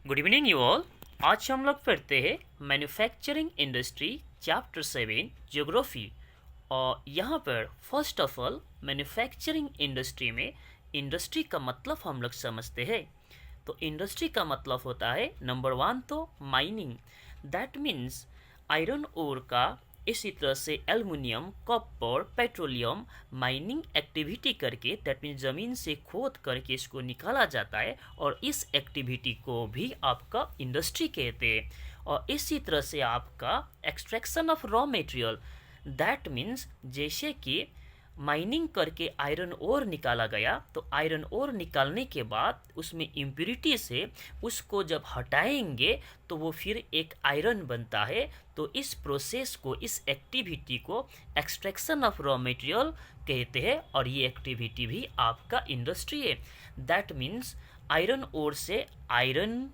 Good evening you all. आज हम लोग पढ़ते हैं मैन्युफैक्चरिंग इंडस्ट्री चैप्टर 7 ज्योग्राफी। और यहाँ पर first of all manufacturing industry में इंडस्ट्री का मतलब हम लोग समझते हैं। तो इंडस्ट्री का मतलब होता है नंबर 1 तो mining, that means iron ore का, इसी तरह से aluminium, copper, petroleum mining activity करके, दैट मीन्स ज़मीन से खोद करके इसको निकाला जाता है और इस एक्टिविटी को भी आपका इंडस्ट्री कहते हैं। और इसी तरह से आपका extraction of raw material, that means जैसे कि माइनिंग करके आयरन ओर निकाला गया, तो आयरन ओर निकालने के बाद उसमें इम्प्योरिटी से उसको जब हटाएंगे तो वो फिर एक आयरन बनता है। तो इस प्रोसेस को, इस एक्टिविटी को एक्सट्रैक्शन ऑफ रॉ मटेरियल कहते हैं और ये एक्टिविटी भी आपका इंडस्ट्री है। दैट मीन्स आयरन ओर से आयरन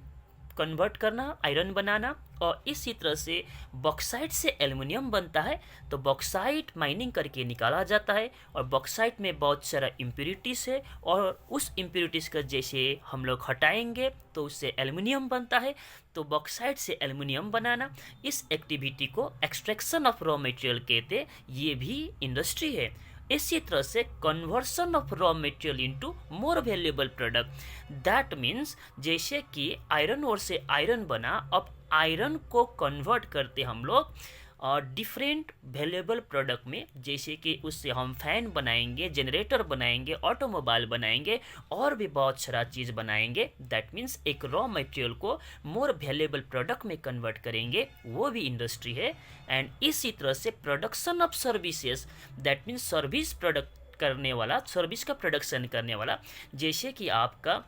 कन्वर्ट करना, आयरन बनाना, और इसी तरह से बॉक्साइट से एल्युमिनियम बनता है। तो बॉक्साइट माइनिंग करके निकाला जाता है और बॉक्साइट में बहुत सारा इम्प्योरिटीज़ है और उस इम्प्योरिटीज़ का जैसे हम लोग हटाएंगे तो उससे एल्युमिनियम बनता है। तो बॉक्साइट से एल्युमिनियम बनाना, इस एक्टिविटी को एक्सट्रैक्शन ऑफ रॉ मटेरियल कहते हैं, ये भी इंडस्ट्री है। इसी तरह से conversion of raw material into more valuable product, that means जैसे कि आयरन ओर से आयरन बना, अब आयरन को कन्वर्ट करते हम लोग डिफरेंट वैल्यूएबल प्रोडक्ट में, जैसे कि उससे हम फैन बनाएंगे, जनरेटर बनाएंगे, ऑटोमोबाइल बनाएंगे और भी बहुत सारा चीज़ बनाएंगे। दैट मीन्स एक रॉ मटेरियल को मोर वैल्यूएबल प्रोडक्ट में कन्वर्ट करेंगे, वो भी इंडस्ट्री है। एंड इसी तरह से production of services, that means service product करने वाला, सर्विस का प्रोडक्शन करने वाला, जैसे कि आपका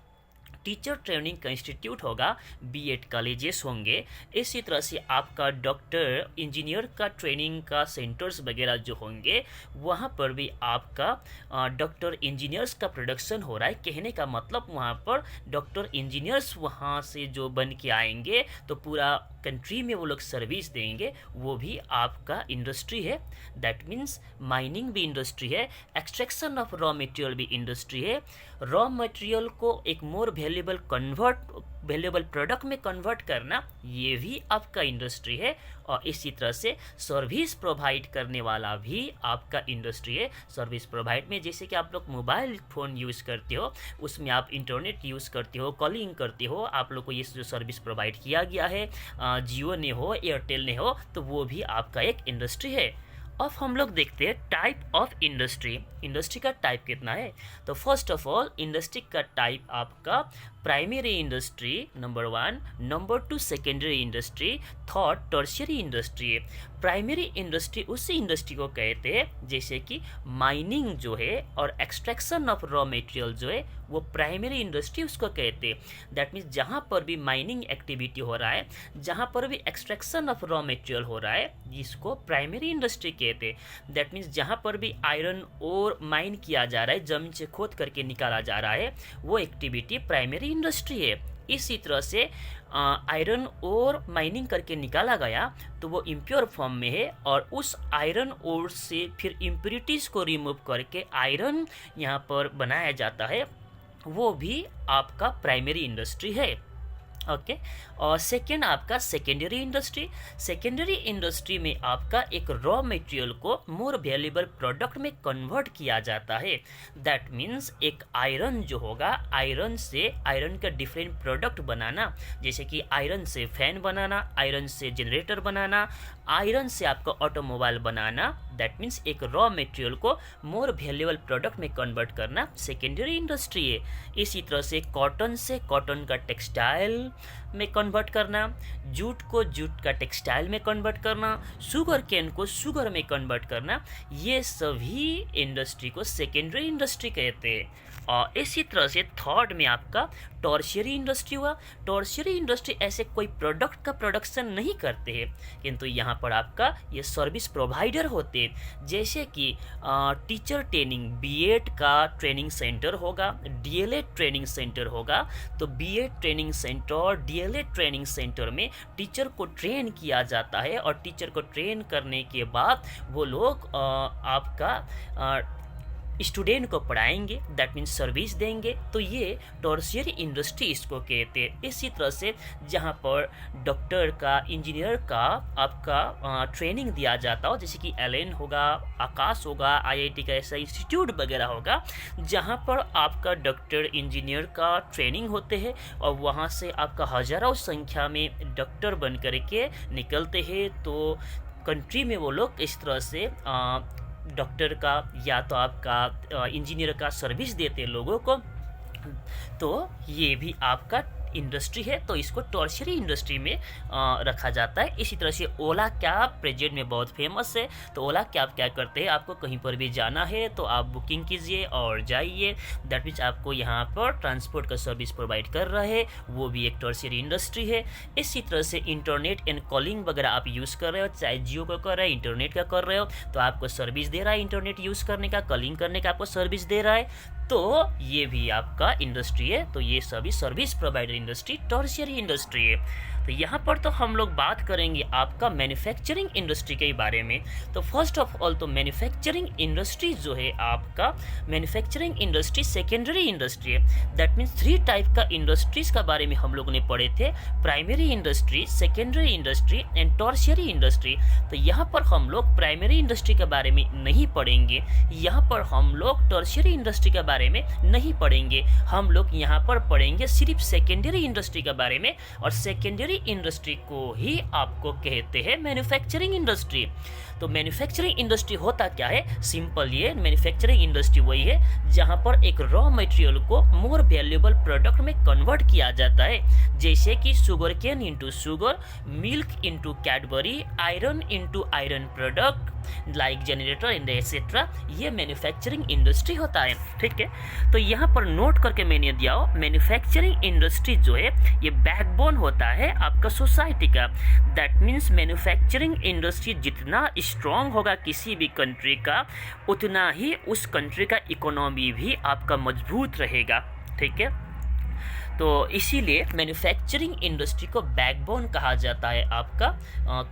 टीचर ट्रेनिंग का इंस्टीट्यूट होगा, बीएड कॉलेजेस होंगे। इसी तरह से आपका डॉक्टर इंजीनियर का ट्रेनिंग का सेंटर्स वगैरह जो होंगे, वहाँ पर भी आपका डॉक्टर इंजीनियर्स का प्रोडक्शन हो रहा है। कहने का मतलब वहाँ पर डॉक्टर इंजीनियर्स वहाँ से जो बन के आएंगे तो पूरा कंट्री में वो लोग सर्विस देंगे, वो भी आपका इंडस्ट्री है। दैट मीन्स माइनिंग भी इंडस्ट्री है, एक्सट्रैक्शन ऑफ रॉ मटेरियल भी इंडस्ट्री है। रॉ मटेरियल को एक मोर वैल्यूएबल प्रोडक्ट में कन्वर्ट करना, ये भी आपका इंडस्ट्री है। और इसी तरह से सर्विस प्रोवाइड करने वाला भी आपका इंडस्ट्री है। सर्विस प्रोवाइड में जैसे कि आप लोग मोबाइल फ़ोन यूज़ करते हो, उसमें आप इंटरनेट यूज़ करते हो, कॉलिंग करते हो, आप लोग को ये जो सर्विस प्रोवाइड किया गया है, जियो ने हो, एयरटेल ने हो, तो वो भी आपका एक इंडस्ट्री है। अब हम लोग देखते हैं टाइप ऑफ इंडस्ट्री। इंडस्ट्री का टाइप कितना है? तो फर्स्ट ऑफ ऑल इंडस्ट्री का टाइप आपका primary industry number 1, number 2 secondary industry, third tertiary industry है। प्राइमरी इंडस्ट्री उसी इंडस्ट्री को कहते हैं जैसे कि माइनिंग जो है और एक्सट्रैक्शन ऑफ रॉ मटेरियल जो है, वो प्राइमरी इंडस्ट्री उसको कहते हैं। दैट मीन्स जहाँ पर भी माइनिंग एक्टिविटी हो रहा है, जहाँ पर भी एक्सट्रैक्शन ऑफ रॉ मटेरियल हो रहा है, जिसको प्राइमरी इंडस्ट्री कहते हैं। दैट मीन्स जहाँ पर भी आयरन और माइन किया जा रहा है, जमीन से खोद करके निकाला जा रहा है, वो एक्टिविटी प्राइमरी इंडस्ट्री है। इसी तरह से आयरन और माइनिंग करके निकाला गया तो वो इम्प्योर फॉर्म में है, और उस आयरन ओर से फिर इम्प्योरिटीज़ को रिमूव करके आयरन यहाँ पर बनाया जाता है, वो भी आपका प्राइमरी इंडस्ट्री है। ओके। और सेकेंड आपका सेकेंडरी इंडस्ट्री। सेकेंडरी इंडस्ट्री में आपका एक रॉ मटेरियल को मोर वैल्यूएबल प्रोडक्ट में कन्वर्ट किया जाता है। दैट मीन्स एक आयरन जो होगा, आयरन से आयरन का डिफरेंट प्रोडक्ट बनाना, जैसे कि आयरन से फैन बनाना, आयरन से जनरेटर बनाना, आयरन से आपका ऑटोमोबाइल बनाना। दैट मीन्स एक रॉ मटेरियल को मोर वैल्यूएबल प्रोडक्ट में कन्वर्ट करना सेकेंडरी इंडस्ट्री है। इसी तरह से कॉटन से कॉटन का टेक्सटाइल में कन्वर्ट करना, जूट को जूट का टेक्सटाइल में कन्वर्ट करना, शुगर केन को शुगर में कन्वर्ट करना, ये सभी इंडस्ट्री को सेकेंडरी इंडस्ट्री कहते हैं। और इसी तरह से थर्ड में आपका टर्शियरी इंडस्ट्री हुआ। टर्शियरी इंडस्ट्री ऐसे कोई प्रोडक्ट का प्रोडक्शन नहीं करते हैं, किंतु यहाँ पर आपका ये सर्विस प्रोवाइडर होते हैं। जैसे कि टीचर ट्रेनिंग, बीएड का ट्रेनिंग सेंटर होगा, डीएलएड ट्रेनिंग सेंटर होगा। तो BEd training centre, DElEd training centre में टीचर को ट्रेन किया जाता है, और टीचर को ट्रेन करने के बाद वो लोग आपका स्टूडेंट को पढ़ाएंगे, दैट मीन्स सर्विस देंगे, तो ये टर्शियरी इंडस्ट्री इसको कहते हैं। इसी तरह से जहाँ पर डॉक्टर का, इंजीनियर का आपका ट्रेनिंग दिया जाता हो, जैसे कि एलएन होगा, आकाश होगा, आईआईटी का ऐसा इंस्टीट्यूट वगैरह होगा जहाँ पर आपका डॉक्टर इंजीनियर का ट्रेनिंग होते हैं और वहाँ से आपका हज़ारों संख्या में डॉक्टर बन करके निकलते हैं। तो कंट्री में वो लोग इस तरह से डॉक्टर का या तो आपका इंजीनियर का सर्विस देते हैं लोगों को। तो ये भी आपका इंडस्ट्री है, तो इसको टर्शियरी इंडस्ट्री में रखा जाता है। इसी तरह से ओला कैब प्रेजेंट में बहुत फेमस है। तो ओला कैब क्या करते हैं, आपको कहीं पर भी जाना है तो आप बुकिंग कीजिए और जाइए, दैट मीन्स आपको यहाँ पर ट्रांसपोर्ट का सर्विस प्रोवाइड कर रहा है, वो भी एक टर्शियरी इंडस्ट्री है। इसी तरह से इंटरनेट एंड कॉलिंग वगैरह आप यूज़ कर रहे हो, चाहे जियो का कर रहे हो, इंटरनेट का कर रहे हो, तो आपको सर्विस दे रहा है, इंटरनेट यूज़ करने का, कॉलिंग करने का आपको सर्विस दे रहा है, तो ये भी आपका इंडस्ट्री है। तो ये सभी service provider industry tertiary industry है। तो यहाँ पर तो हम लोग बात करेंगे आपका मैन्युफैक्चरिंग इंडस्ट्री के बारे में। तो फर्स्ट ऑफ ऑल तो मैन्युफैक्चरिंग इंडस्ट्री जो है आपका, मैन्युफैक्चरिंग इंडस्ट्री सेकेंडरी इंडस्ट्री है। दैट मीन्स 3 टाइप का इंडस्ट्रीज का बारे में हम लोगों ने पढ़े थे, primary industry, secondary industry and tertiary industry. तो यहाँ पर हम लोग प्राइमरी इंडस्ट्री के बारे में नहीं पढ़ेंगे, यहाँ पर हम लोग टर्शियरी इंडस्ट्री के बारे में नहीं पढ़ेंगे, हम लोग यहाँ पर पढ़ेंगे सिर्फ सेकेंडरी इंडस्ट्री के बारे में। और सेकेंडरी इंडस्ट्री को ही आपको कहते हैं मैन्युफैक्चरिंग इंडस्ट्री। तो मैन्युफैक्चरिंग इंडस्ट्री होता क्या है, सिंपल, ये मैन्युफैक्चरिंग इंडस्ट्री वही है जहां पर एक रॉ मटेरियल को मोर वैल्यूएबल प्रोडक्ट में कन्वर्ट किया जाता है, जैसे कि sugar cane into sugar, milk into Cadbury, iron into iron product like generator and etcetera. ये मैन्युफैक्चरिंग इंडस्ट्री होता है, ठीक है। तो यहाँ पर नोट करके मैंने दिया हो, मैन्युफैक्चरिंग इंडस्ट्री जो है ये बैकबोन होता है आपका सोसाइटी का। दैट मीन्स मैन्युफैक्चरिंग इंडस्ट्री जितना स्ट्रांग होगा किसी भी कंट्री का, उतना ही उस कंट्री का इकोनॉमी भी आपका मजबूत रहेगा, ठीक है। तो इसीलिए मैन्युफैक्चरिंग इंडस्ट्री को बैकबोन कहा जाता है आपका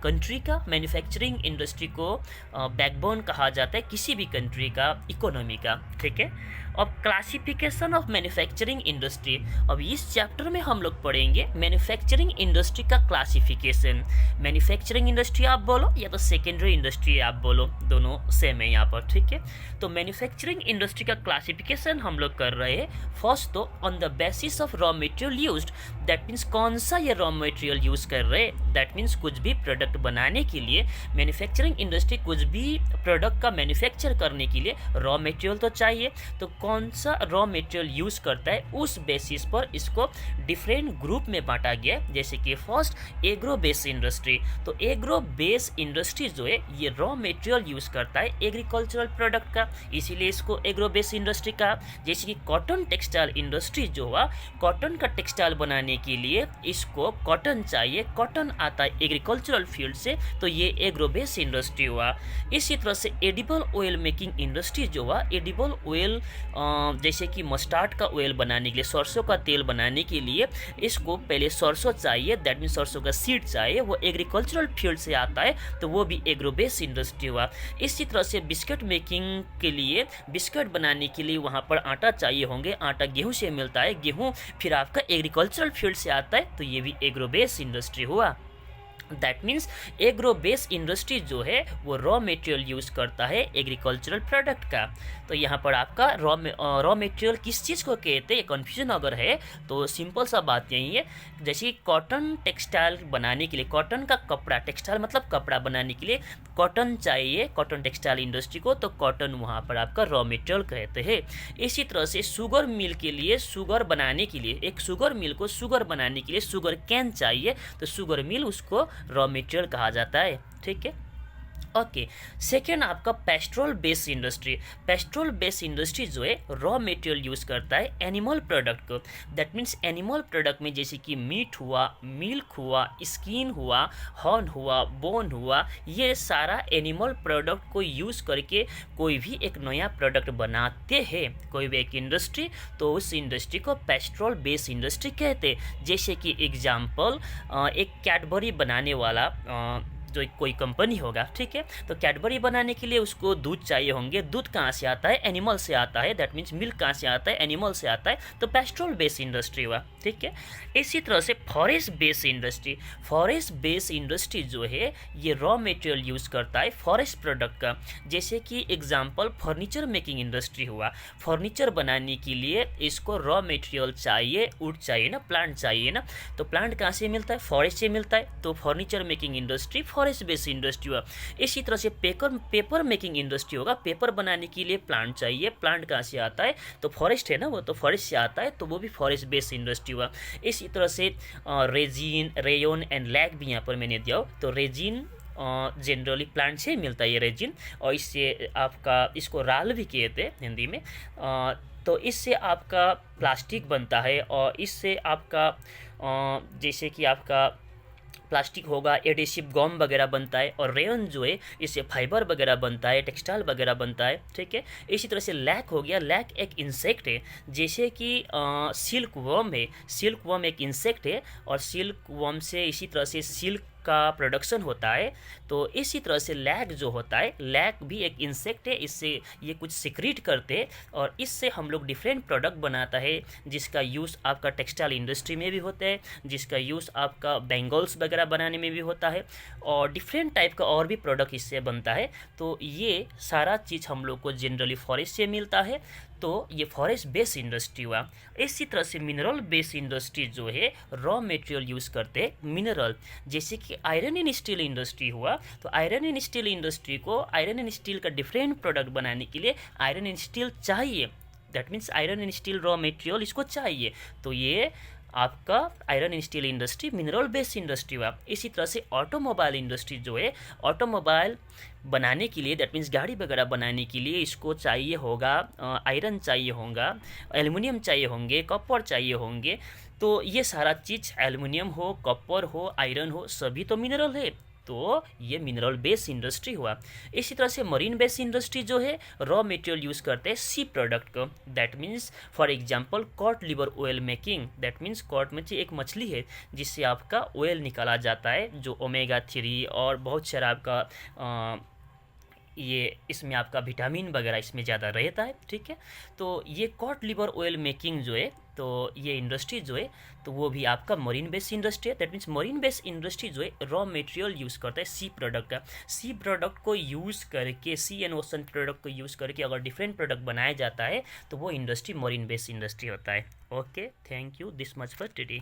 कंट्री का। मैन्युफैक्चरिंग इंडस्ट्री को बैकबोन कहा जाता है किसी भी कंट्री का इकोनॉमी का, ठीक है। अब क्लासिफिकेशन ऑफ मैन्युफैक्चरिंग इंडस्ट्री, अब इस चैप्टर में हम लोग पढ़ेंगे मैन्युफैक्चरिंग इंडस्ट्री का क्लासिफिकेशन। मैन्युफैक्चरिंग इंडस्ट्री आप बोलो या तो सेकेंडरी इंडस्ट्री आप बोलो, दोनों सेम है यहाँ पर, ठीक है। तो मैन्युफैक्चरिंग इंडस्ट्री का क्लासिफिकेशन हम लोग कर रहे हैं। फर्स्ट तो on the basis of raw material used, that means कौन सा ये रॉ मटेरियल यूज़ कर रहे हैं। दैट मीन्स कुछ भी प्रोडक्ट बनाने के लिए मैन्युफैक्चरिंग इंडस्ट्री कुछ भी प्रोडक्ट का मैन्युफैक्चर करने के लिए रॉ मटेरियल तो चाहिए, तो कौन सा रॉ मटेरियल यूज़ करता है उस बेसिस पर इसको डिफरेंट ग्रुप में बांटा गया है। जैसे कि फर्स्ट एग्रो बेस इंडस्ट्री, तो एग्रो बेस इंडस्ट्री जो है ये रॉ मटेरियल यूज़ करता है एग्रीकल्चरल प्रोडक्ट का, इसीलिए इसको एग्रो बेस इंडस्ट्री कहा। जैसे कि कॉटन टेक्सटाइल इंडस्ट्री जो हुआ, कॉटन का टेक्सटाइल बनाने के लिए इसको कॉटन चाहिए, कॉटन आता है एग्रीकल्चरल फील्ड से, तो ये एग्रो बेस इंडस्ट्री हुआ। इसी तरह से एडिबल ऑयल मेकिंग इंडस्ट्री जो हुआ, एडिबल ऑयल जैसे कि मस्टर्ड का ऑयल बनाने के लिए, सरसों का तेल बनाने के लिए इसको पहले सरसों चाहिए, दैट मीन सरसों का सीड चाहिए, वो एग्रीकल्चरल फील्ड से आता है, तो वो भी एग्रो बेस इंडस्ट्री हुआ। इसी तरह से बिस्किट मेकिंग के लिए, बिस्किट बनाने के लिए वहाँ पर आटा चाहिए होंगे, आटा गेहूँ से मिलता है, गेहूँ फिर आपका एग्रीकल्चरल फील्ड से आता है, तो ये भी एग्रो बेस इंडस्ट्री हुआ। That means agro base industry जो है वो रॉ मटेरियल यूज़ करता है एग्रीकल्चरल प्रोडक्ट का। तो यहाँ पर आपका रॉ मटेरियल किस चीज़ को कहते हैं, कन्फ्यूजन अगर है तो सिंपल सा बात यही है। जैसे कॉटन टेक्सटाइल बनाने के लिए, कॉटन का कपड़ा, टेक्सटाइल मतलब कपड़ा बनाने के लिए कॉटन चाहिए कॉटन टेक्सटाइल इंडस्ट्री को, तो कॉटन वहाँ पर आपका रॉ मटेरियल कहते हैं। इसी तरह से शुगर मिल के लिए, शुगर बनाने के लिए, एक शुगर मिल को शुगर बनाने के लिए शुगर कैन चाहिए, तो शुगर मिल उसको रॉ मटेरियल कहा जाता है, ठीक है। ओके, सेकेंड आपका पेस्ट्रोल बेस इंडस्ट्री। पेस्ट्रोल बेस इंडस्ट्री जो है रॉ मटेरियल यूज़ करता है एनिमल प्रोडक्ट को। दैट मीन्स एनिमल प्रोडक्ट में जैसे कि मीट हुआ, मिल्क हुआ, स्किन हुआ, हॉर्न हुआ, बोन हुआ, ये सारा एनिमल प्रोडक्ट को यूज़ करके कोई भी एक नया प्रोडक्ट बनाते हैं कोई भी एक इंडस्ट्री, तो उस इंडस्ट्री को पेस्ट्रोल बेस इंडस्ट्री कहते हैं। जैसे कि एग्जाम्पल, एक कैडबरी बनाने वाला जो कोई कंपनी होगा, ठीक है, तो कैडबरी बनाने के लिए उसको दूध चाहिए होंगे। दूध कहाँ से आता है? एनिमल से आता है, दैट मीन्स मिल्क कहाँ से आता है? एनिमल से आता है, तो पेस्ट्रोल बेस्ड इंडस्ट्री हुआ, ठीक है। इसी तरह से forest based industry, forest based industry जो है ये रॉ मटेरियल यूज़ करता है फॉरेस्ट प्रोडक्ट का। जैसे कि एग्जांपल फर्नीचर मेकिंग इंडस्ट्री हुआ, फर्नीचर बनाने के लिए इसको रॉ मटेरियल चाहिए, वुड चाहिए ना, प्लांट चाहिए ना, तो प्लांट कहाँ से मिलता है? फॉरेस्ट से मिलता है, तो furniture making industry forest based industry हुआ। इसी तरह से पेपर मेकिंग इंडस्ट्री होगा, पेपर बनाने के लिए प्लांट चाहिए, प्लांट कहाँ से आता है? तो फॉरेस्ट है ना, वो तो फॉरेस्ट से आता है, तो वो भी फॉरेस्ट बेस्ड इंडस्ट्री हुआ। इसी तरह से रेजिन, रेयोन एंड लैग भी यहाँ पर मैंने दिया हो, तो रेजिन जनरली प्लांट से मिलता है ये रेजिन, और इससे आपका इसको राल भी कहते हैं हिंदी में। तो इससे आपका प्लास्टिक बनता है, और इससे आपका जैसे कि आपका प्लास्टिक होगा, एडेसिव गम वगैरह बनता है, और रेयन जो है इससे फाइबर वगैरह बनता है, टेक्सटाइल वगैरह बनता है, ठीक है। इसी तरह से लैक हो गया, लैक एक इंसेक्ट है, जैसे कि सिल्क वर्म है, सिल्क वर्म एक इंसेक्ट है, और सिल्क वर्म से इसी तरह से सिल्क का प्रोडक्शन होता है। तो इसी तरह से लैक जो होता है, लैक भी एक इंसेक्ट है, इससे ये कुछ सिक्रीट करते हैं, और इससे हम लोग डिफरेंट प्रोडक्ट बनाता है, जिसका यूज़ आपका टेक्सटाइल इंडस्ट्री में भी होता है, जिसका यूज़ आपका बैंगल्स वगैरह बनाने में भी होता है, और डिफरेंट टाइप का और भी प्रोडक्ट इससे बनता है। तो ये सारा चीज़ हम लोग को जनरली फॉरेस्ट से मिलता है, तो ये फॉरेस्ट बेस्ड इंडस्ट्री हुआ। इसी तरह से मिनरल बेस्ड इंडस्ट्री जो है रॉ मटेरियल यूज़ करते हैं मिनरल, जैसे कि आयरन एंड स्टील इंडस्ट्री हुआ, तो आयरन एंड स्टील इंडस्ट्री को आयरन एंड स्टील का डिफरेंट प्रोडक्ट बनाने के लिए आयरन एंड स्टील चाहिए, that means iron and steel raw material इसको चाहिए, तो ये आपका iron and steel industry mineral based industry हुआ। इसी तरह से ऑटोमोबाइल इंडस्ट्री जो है, ऑटोमोबाइल बनाने के लिए, दैट मीन्स गाड़ी वगैरह बनाने के लिए इसको चाहिए होगा आयरन चाहिए होगा, एल्युमिनियम चाहिए होंगे, कॉपर चाहिए होंगे, तो ये सारा चीज़ एल्युमिनियम हो, कॉपर हो, आयरन हो, सभी तो मिनरल है, तो ये मिनरल बेस्ड इंडस्ट्री हुआ। इसी तरह से मरीन बेस्ड इंडस्ट्री जो है रॉ मटेरियल यूज़ करते हैं सी प्रोडक्ट को, that means for example cod liver oil making, that means cod मछली एक मछली है जिससे आपका ऑयल निकाला जाता है, जो ओमेगा 3 और बहुत सारा आपका ये इसमें आपका विटामिन वगैरह इसमें ज़्यादा रहता है, ठीक है। तो ये कॉड लिवर ऑयल मेकिंग जो है, तो ये इंडस्ट्री जो है, तो वो भी आपका मरीन बेस्ड इंडस्ट्री है, that means marine based industry जो है रॉ मटेरियल यूज़ करता है सी प्रोडक्ट का। सी प्रोडक्ट को यूज़ करके, सी एंड ओशन प्रोडक्ट को यूज़ करके अगर डिफरेंट प्रोडक्ट बनाया जाता है, तो वो इंडस्ट्री मरीन बेस्ड इंडस्ट्री होता है। Okay, thank you, this much for today.